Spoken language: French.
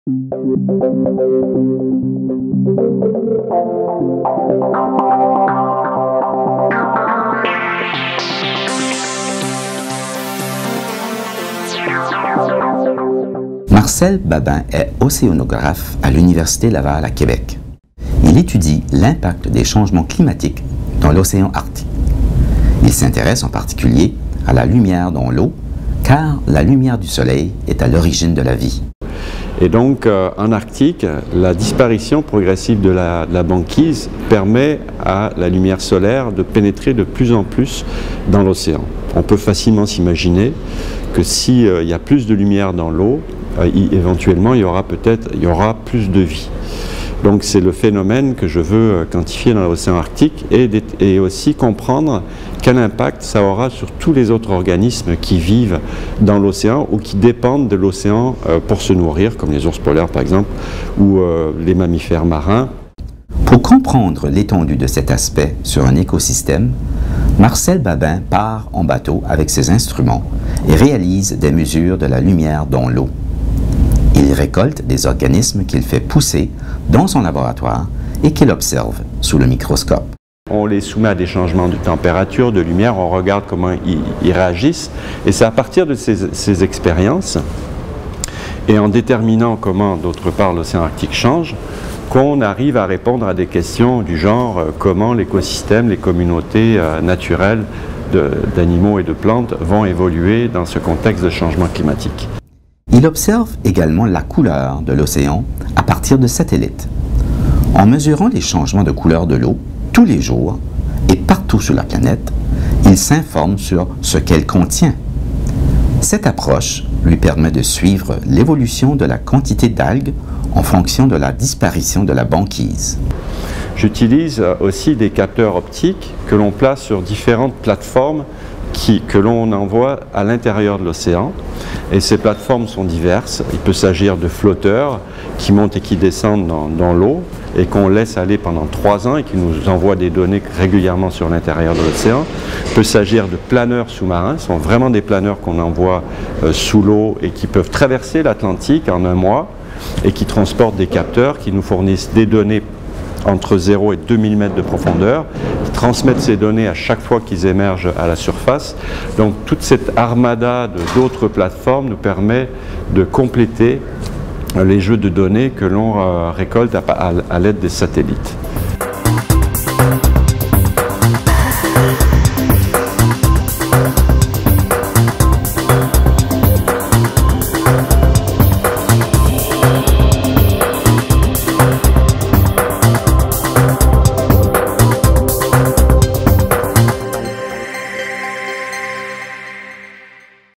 Marcel Babin est océanographe à l'Université Laval à Québec. Il étudie l'impact des changements climatiques dans l'océan Arctique. Il s'intéresse en particulier à la lumière dans l'eau, car la lumière du soleil est à l'origine de la vie. Et donc, en Arctique, la disparition progressive de la banquise permet à la lumière solaire de pénétrer de plus en plus dans l'océan. On peut facilement s'imaginer que s'il y a plus de lumière dans l'eau, éventuellement, il y aura plus de vie. Donc c'est le phénomène que je veux quantifier dans l'océan Arctique et aussi comprendre quel impact ça aura sur tous les autres organismes qui vivent dans l'océan ou qui dépendent de l'océan pour se nourrir, comme les ours polaires par exemple, ou les mammifères marins. Pour comprendre l'étendue de cet aspect sur un écosystème, Marcel Babin part en bateau avec ses instruments et réalise des mesures de la lumière dans l'eau. Il récolte des organismes qu'il fait pousser dans son laboratoire et qu'il observe sous le microscope. On les soumet à des changements de température, de lumière, on regarde comment ils réagissent. Et c'est à partir de ces expériences et en déterminant comment, d'autre part, l'océan Arctique change, qu'on arrive à répondre à des questions du genre comment l'écosystème, les communautés naturelles d'animaux et de plantes vont évoluer dans ce contexte de changement climatique. Il observe également la couleur de l'océan à partir de satellites. En mesurant les changements de couleur de l'eau tous les jours et partout sur la planète, il s'informe sur ce qu'elle contient. Cette approche lui permet de suivre l'évolution de la quantité d'algues en fonction de la disparition de la banquise. J'utilise aussi des capteurs optiques que l'on place sur différentes plateformes que l'on envoie à l'intérieur de l'océan. Et ces plateformes sont diverses. Il peut s'agir de flotteurs qui montent et qui descendent dans l'eau et qu'on laisse aller pendant 3 ans et qui nous envoient des données régulièrement sur l'intérieur de l'océan. Il peut s'agir de planeurs sous-marins. Ce sont vraiment des planeurs qu'on envoie sous l'eau et qui peuvent traverser l'Atlantique en 1 mois et qui transportent des capteurs qui nous fournissent des données entre 0 et 2000 mètres de profondeur, qui transmettent ces données à chaque fois qu'ils émergent à la surface. Donc toute cette armada d'autres plateformes nous permet de compléter les jeux de données que l'on récolte à l'aide des satellites.